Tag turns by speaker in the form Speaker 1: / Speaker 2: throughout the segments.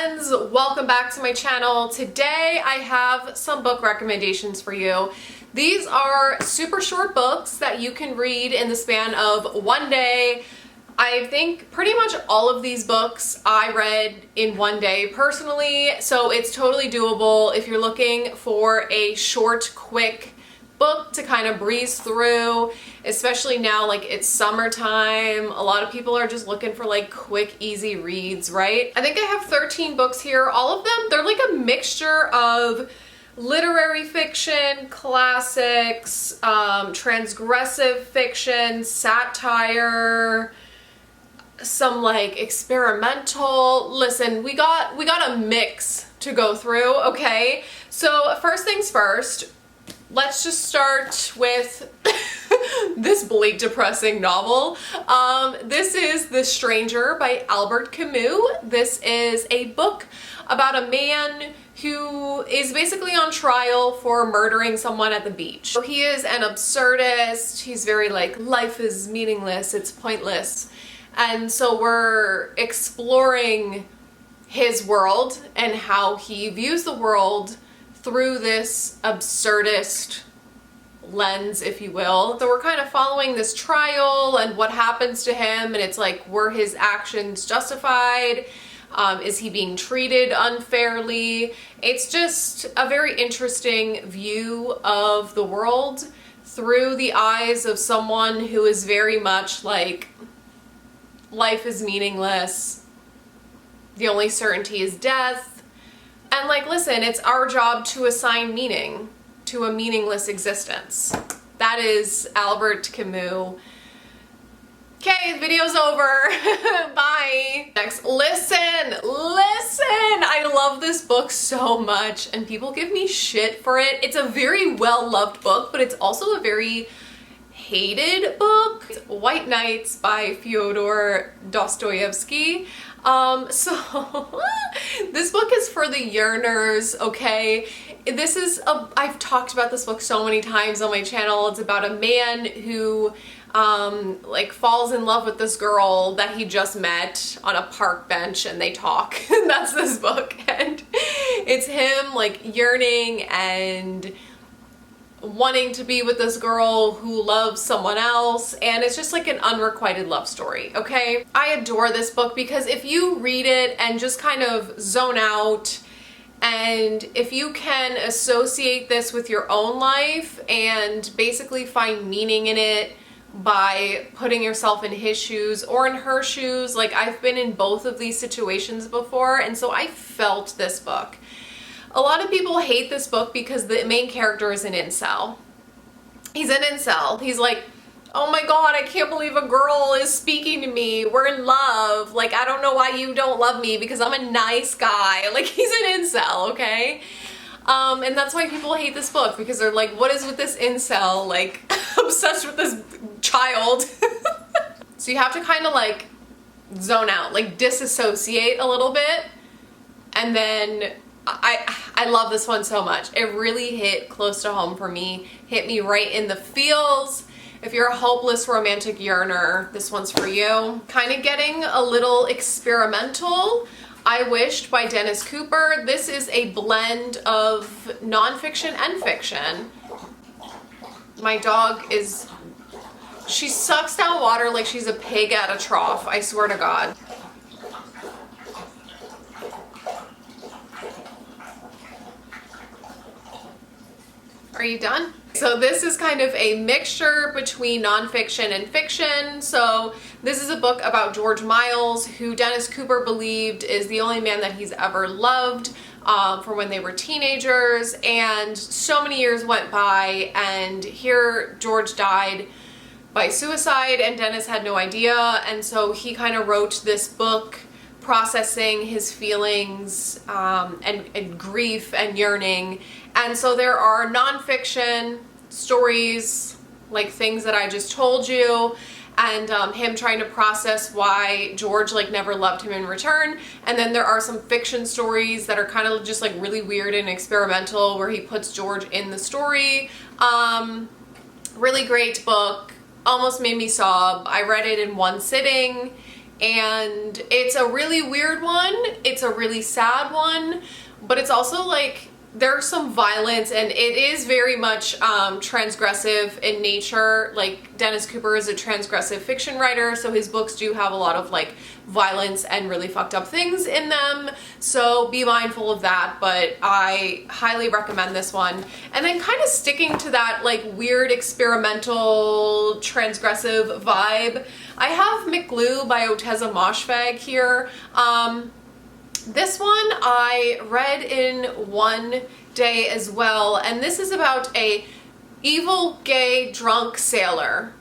Speaker 1: friends, welcome back to my channel. Today I have some book recommendations for you. These are super short books that you can read in the span of one day. I think pretty much all of these books I read in one day personally, so it's totally doable if you're looking for a short, quick book to kind of breeze through, especially now like it's summertime. A lot of people are just looking for like quick, easy reads, right? I think I have 13 books here. All of them, they're like a mixture of literary fiction, classics, transgressive fiction, satire, some like experimental. Listen, we got a mix to go through, okay? So first things first, let's just start with this bleak, depressing novel. This is The Stranger by Albert Camus. This is a book about a man who is basically on trial for murdering someone at the beach. So he is an absurdist. He's very like, life is meaningless, it's pointless. And so we're exploring his world and how he views the world through this absurdist lens, if you will. So we're kind of following this trial and what happens to him, and it's like, were his actions justified? Is he being treated unfairly? It's just a very interesting view of the world through the eyes of someone who is very much like, life is meaningless, the only certainty is death. And like, listen, it's our job to assign meaning to a meaningless existence. That is Albert Camus. Okay, video's over. Bye. Next, listen. I love this book so much and people give me shit for it. It's a very well-loved book, but it's also a very hated book. It's White Nights by Fyodor Dostoevsky. So this book is for the yearners, okay? This is I've talked about this book so many times on my channel. It's about a man who like falls in love with this girl that he just met on a park bench and they talk. That's this book. And it's him like yearning and wanting to be with this girl who loves someone else, and it's just like an unrequited love story, okay? I adore this book because if you read it and just kind of zone out, and if you can associate this with your own life and basically find meaning in it by putting yourself in his shoes or in her shoes, like I've been in both of these situations before, and so I felt this book. A lot of people hate this book because the main character is an incel. He's an incel. He's like, oh my god, I can't believe a girl is speaking to me. We're in love. Like, I don't know why you don't love me because I'm a nice guy. Like, he's an incel, okay? And that's why people hate this book, because they're like, what is with this incel? Like, obsessed with this child. So you have to kind of like zone out, like disassociate a little bit, and then I love this one so much. It really hit close to home for me, hit me right in the feels. If you're a hopeless romantic yearner, this one's for you. Kind of getting a little experimental. I Wished by Dennis Cooper. This is a blend of nonfiction and fiction. My dog is, she sucks down water like she's a pig at a trough, I swear to God. Are you done? So this is kind of a mixture between nonfiction and fiction. So this is a book about George Miles, who Dennis Cooper believed is the only man that he's ever loved from when they were teenagers. And so many years went by, and here George died by suicide, and Dennis had no idea. And so he kind of wrote this book processing his feelings and grief and yearning. And so there are nonfiction stories, like things that I just told you, and him trying to process why George like never loved him in return. And then there are some fiction stories that are kind of just like really weird and experimental, where he puts George in the story. Really great book, almost made me sob. I read it in one sitting. and it's a really weird one. It's a really sad one, but it's also like there's some violence, and it is very much transgressive in nature. Like, Dennis Cooper is a transgressive fiction writer, so his books do have a lot of like violence and really fucked up things in them, so be mindful of that. But I highly recommend this one. And then kind of sticking to that like weird experimental transgressive vibe, I have Mcloo by Oteza Moshfegh here. This one I read in one day as well, and this is about a evil gay drunk sailor,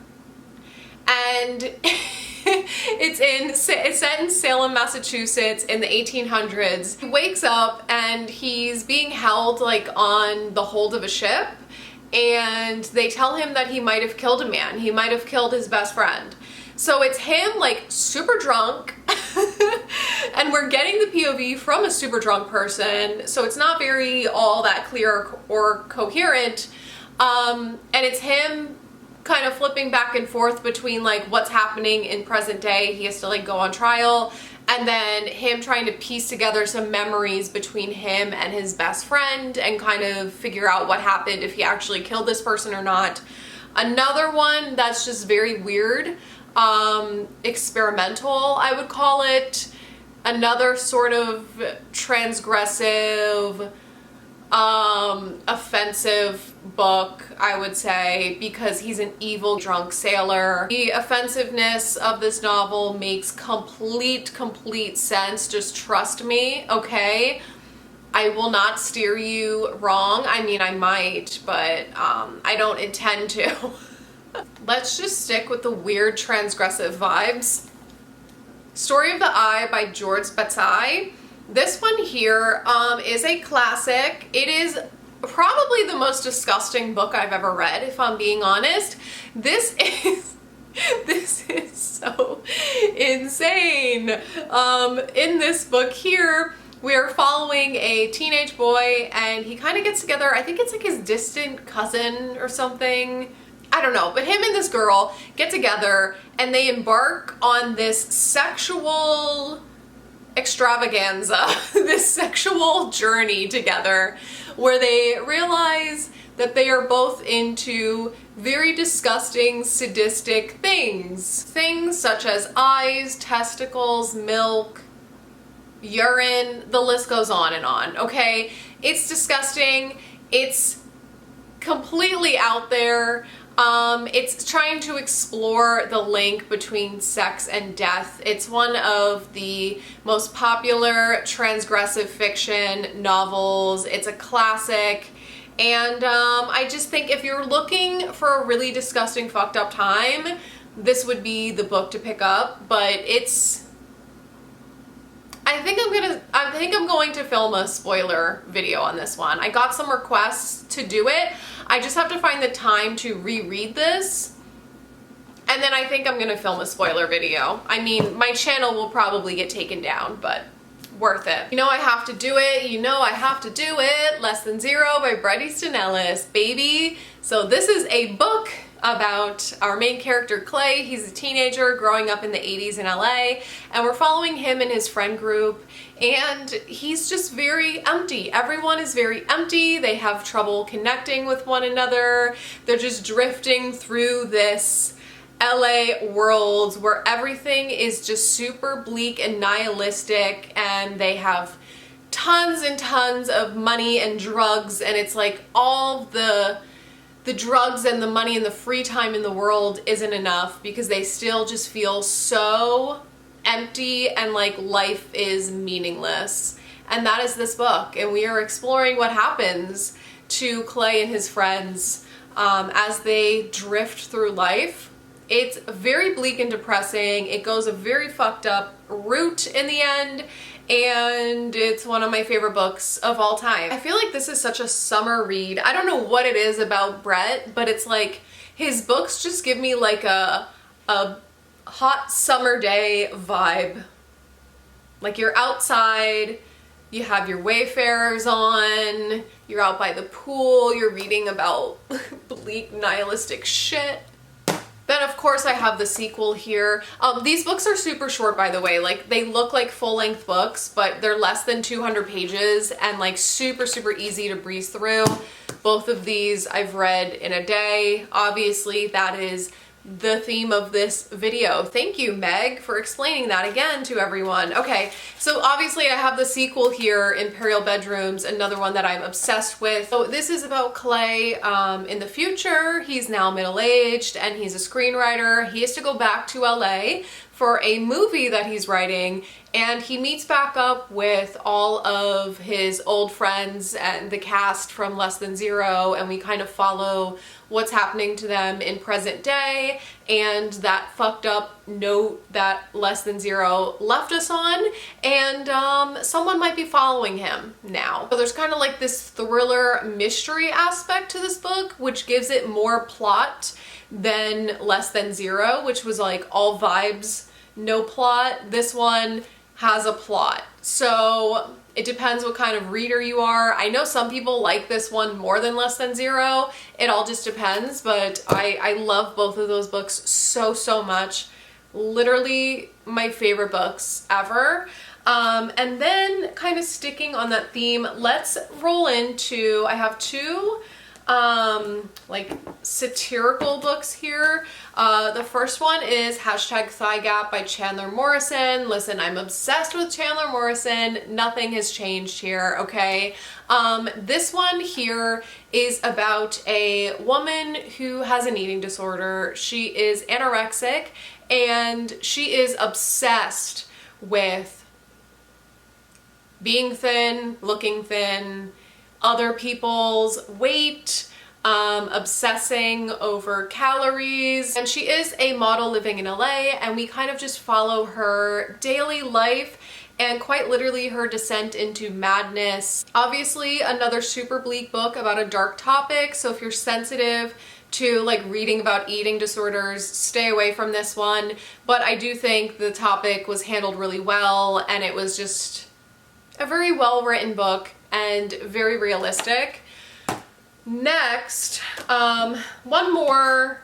Speaker 1: and it's set in Salem, Massachusetts in the 1800s. He wakes up and he's being held like on the hold of a ship, and they tell him that he might have killed a man. He might have killed his best friend. So it's him like super drunk and we're getting the POV from a super drunk person, so it's not very all that clear or coherent. And it's him kind of flipping back and forth between like what's happening in present day. He has to like go on trial, and then him trying to piece together some memories between him and his best friend and kind of figure out what happened, if he actually killed this person or not. Another one that's just very weird, experimental, I would call it. Another sort of transgressive, offensive book, I would say, because he's an evil drunk sailor. The offensiveness of this novel makes complete sense. Just trust me, okay? I will not steer you wrong. I mean, I might, but I don't intend to. Let's just stick with the weird transgressive vibes. Story of the Eye by George Bataille. This one here is a classic. It is probably the most disgusting book I've ever read, if I'm being honest. This is so insane. In this book here, we're following a teenage boy, and he kind of gets together, I think it's like his distant cousin or something, I don't know, but him and this girl get together and they embark on this sexual extravaganza, this sexual journey together, where they realize that they are both into very disgusting, sadistic things. Things such as eyes, testicles, milk, urine, the list goes on and on, okay? It's disgusting. It's completely out there. It's trying to explore the link between sex and death. It's one of the most popular transgressive fiction novels. It's a classic, and I just think if you're looking for a really disgusting, fucked up time, this would be the book to pick up. But it's, I think I'm going to film a spoiler video on this one. I got some requests to do it. I just have to find the time to reread this, and then I think I'm gonna film a spoiler video. I mean, my channel will probably get taken down, but worth it. You know I have to do it. You know I have to do it. Less Than Zero by Bret Easton Ellis, baby. So this is a book about our main character Clay. He's a teenager growing up in the 80s in LA, and we're following him and his friend group, and he's just very empty. Everyone is very empty. They have trouble connecting with one another. They're just drifting through this LA world where everything is just super bleak and nihilistic, and they have tons and tons of money and drugs, and it's like all the drugs and the money and the free time in the world isn't enough, because they still just feel so empty and like life is meaningless. And that is this book, and we are exploring what happens to Clay and his friends as they drift through life. It's very bleak and depressing. It goes a very fucked up route in the end, and it's one of my favorite books of all time. I feel like this is such a summer read. I don't know what it is about Bret, but it's like his books just give me like a hot summer day vibe. Like you're outside, you have your Wayfarers on, you're out by the pool, you're reading about bleak nihilistic shit. Then of course I have the sequel here. These books are super short, by the way. Like, they look like full-length books, but they're less than 200 pages and like super, super easy to breeze through. Both of these I've read in a day. Obviously, that is the theme of this video. Thank you, Meg, for explaining that again to everyone. Okay, so obviously I have the sequel here, Imperial Bedrooms, another one that I'm obsessed with. So this is about Clay in the future. He's now middle-aged and he's a screenwriter. He has to go back to LA for a movie that he's writing, and he meets back up with all of his old friends and the cast from Less Than Zero, and we kind of follow what's happening to them in present day and that fucked up note that Less Than Zero left us on, and someone might be following him now. So there's kind of like this thriller mystery aspect to this book, which gives it more plot than Less Than Zero, which was like all vibes, no plot. This one has a plot. So it depends what kind of reader you are. I know some people like this one more than Less Than Zero. It all just depends, but I love both of those books so, so much. Literally my favorite books ever. And then kind of sticking on that theme, let's roll into, I have two like satirical books here. The first one is #Thigh Gap by Chandler Morrison. Listen, I'm obsessed with Chandler Morrison. Nothing has changed here, okay? This one here is about a woman who has an eating disorder. She is anorexic and she is obsessed with being thin, looking thin, other people's weight, obsessing over calories. And she is a model living in LA, and we kind of just follow her daily life and quite literally her descent into madness. Obviously, another super bleak book about a dark topic, so if you're sensitive to like reading about eating disorders, stay away from this one. But I do think the topic was handled really well, and it was just a very well-written book and very realistic. Next, one more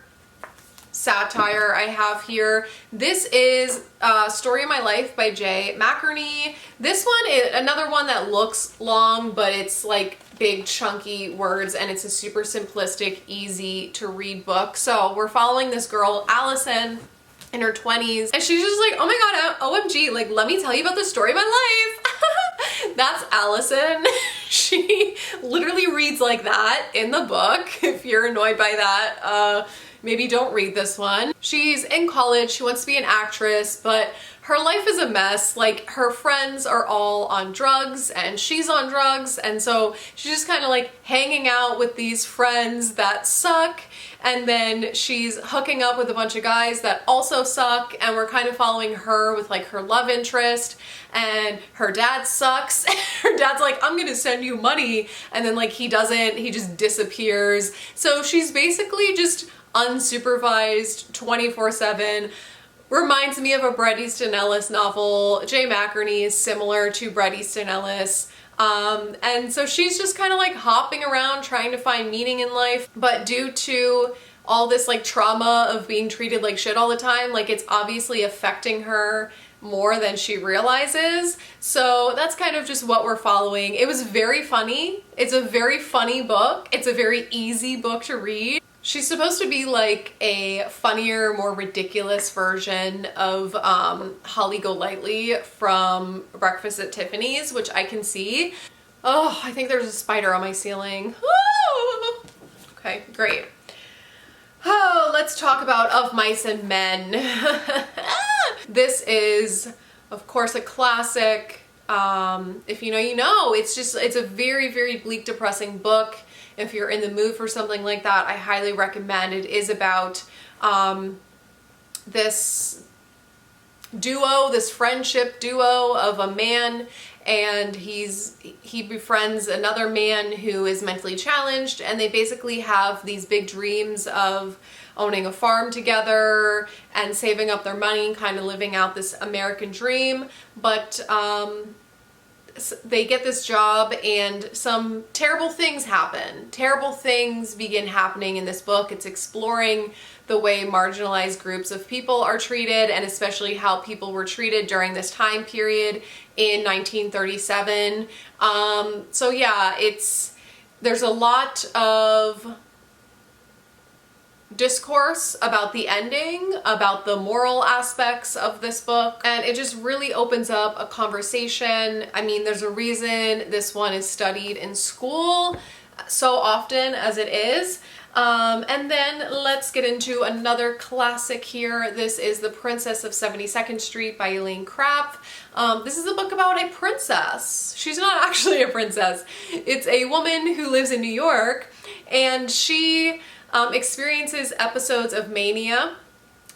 Speaker 1: satire I have here. This is Story of My Life by J. McInerney. This one is another one that looks long, but it's like big chunky words, and it's a super simplistic, easy to read book. So we're following this girl, Allison, in her 20s, and she's just like, oh my god, OMG, like, let me tell you about the story of my life. That's Allison. She literally reads like that in the book. If you're annoyed by that, maybe don't read this one. She's in college, she wants to be an actress, but her life is a mess. Like, her friends are all on drugs and she's on drugs, and so she's just kind of like hanging out with these friends that suck, and then she's hooking up with a bunch of guys that also suck, and we're kind of following her with like her love interest, and her dad sucks. Her dad's like, I'm gonna send you money, and then like he doesn't, he just disappears. So she's basically just unsupervised 24/7. Reminds me of a Bret Easton Ellis novel. J. McInerney is similar to Bret Easton Ellis. And so she's just kind of like hopping around trying to find meaning in life, but due to all this like trauma of being treated like shit all the time, like it's obviously affecting her more than she realizes. So that's kind of just what we're following. It was very funny. It's a very funny book. It's a very easy book to read. She's supposed to be like a funnier, more ridiculous version of Holly Golightly from Breakfast at Tiffany's, which I can see. Oh, I think there's a spider on my ceiling. Oh! Okay, great. Oh, let's talk about Of Mice and Men. This is, of course, a classic. If you know, you know. It's a very, very bleak, depressing book. If you're in the mood for something like that, I highly recommend it. It is about this duo, this friendship duo of a man, and he befriends another man who is mentally challenged, and they basically have these big dreams of owning a farm together and saving up their money, kind of living out this American dream. But they get this job and some terrible things happen. Terrible things begin happening in this book. It's exploring the way marginalized groups of people are treated, and especially how people were treated during this time period in 1937. So yeah, there's a lot of discourse about the ending, about the moral aspects of this book, and it just really opens up a conversation. I mean, there's a reason this one is studied in school so often as it is. And then let's get into another classic here. This is The Princess of 72nd Street by Elaine Krapp. This is a book about a princess. She's not actually a princess. It's a woman who lives in New York, and she experiences episodes of mania.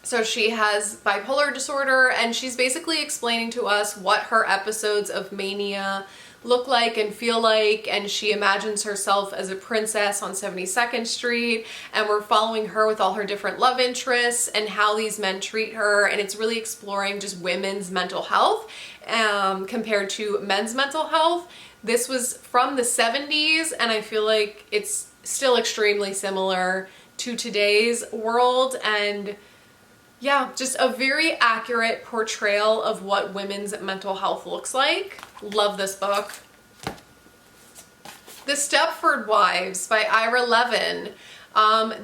Speaker 1: So she has bipolar disorder, and she's basically explaining to us what her episodes of mania look like and feel like, and she imagines herself as a princess on 72nd Street, and we're following her with all her different love interests and how these men treat her, and it's really exploring just women's mental health compared to men's mental health. This was from the 70s, and I feel like it's still extremely similar to today's world, and yeah, just a very accurate portrayal of what women's mental health looks like. Love this book. The Steepford Wives by Ira Levin.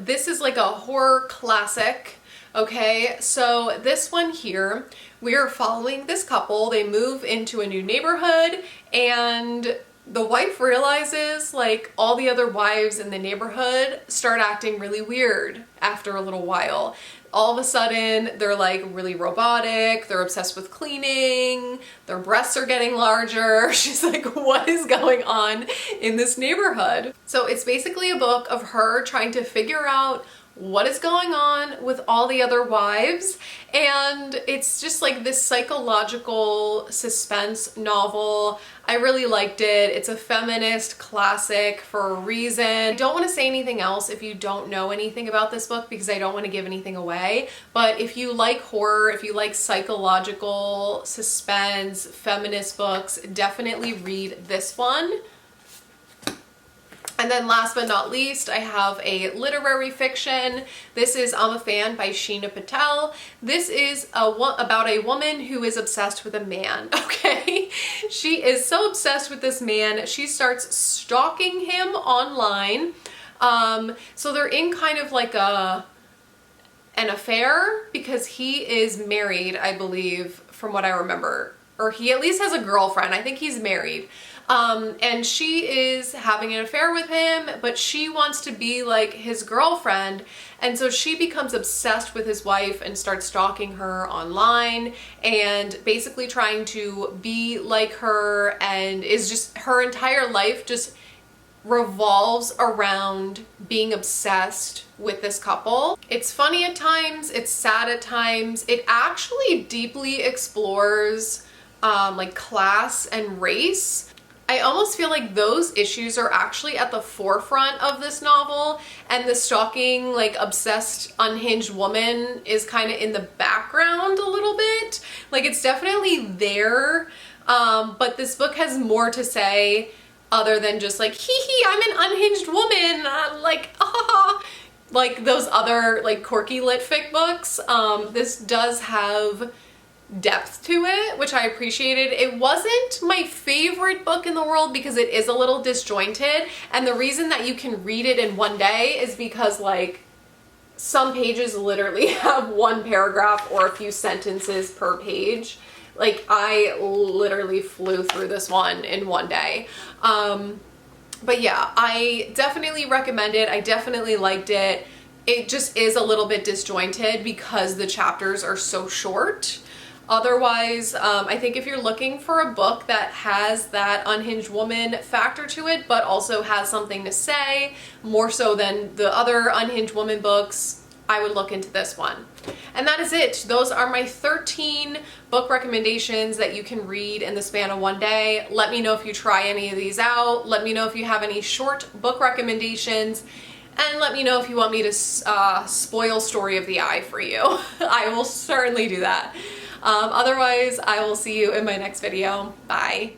Speaker 1: This is like a horror classic. Okay, so this one here, we are following this couple. They move into a new neighborhood, and the wife realizes like all the other wives in the neighborhood start acting really weird after a little while. All of a sudden, they're like really robotic, they're obsessed with cleaning, their breasts are getting larger. She's like, what is going on in this neighborhood? So it's basically a book of her trying to figure out what is going on with all the other wives, and it's just like this psychological suspense novel. I really liked it. It's a feminist classic for a reason. I don't want to say anything else if you don't know anything about this book, because I don't want to give anything away, but if you like horror, if you like psychological suspense, feminist books, definitely read this one. And then last but not least, I have a literary fiction. This is I'm a Fan by Sheena Patel. This is about a woman who is obsessed with a man, okay? She is so obsessed with this man, she starts stalking him online. So they're in kind of like an affair, because he is married, I believe, from what I remember. Or he at least has a girlfriend. I think he's married. And she is having an affair with him, but she wants to be like his girlfriend. And so she becomes obsessed with his wife and starts stalking her online and basically trying to be like her, and is just, her entire life just revolves around being obsessed with this couple. It's funny at times, it's sad at times. It actually deeply explores like class and race. I almost feel like those issues are actually at the forefront of this novel, and the stalking, like obsessed, unhinged woman is kind of in the background a little bit. Like it's definitely there, but this book has more to say other than just like, hee hee, I'm an unhinged woman, like, ah, like those other like quirky lit fic books. This does have depth to it, which I appreciated. It wasn't my favorite book in the world because it is a little disjointed, and the reason that you can read it in one day is because like some pages literally have one paragraph or a few sentences per page. Like I literally flew through this one in one day. But yeah, I definitely recommend it. I definitely liked it. It just is a little bit disjointed because the chapters are so short. Otherwise, I think if you're looking for a book that has that unhinged woman factor to it, but also has something to say, more so than the other unhinged woman books, I would look into this one. And that is it. Those are my 13 book recommendations that you can read in the span of one day. Let me know if you try any of these out. Let me know if you have any short book recommendations. And let me know if you want me to spoil Story of the Eye for you. I will certainly do that. Otherwise, I will see you in my next video. Bye.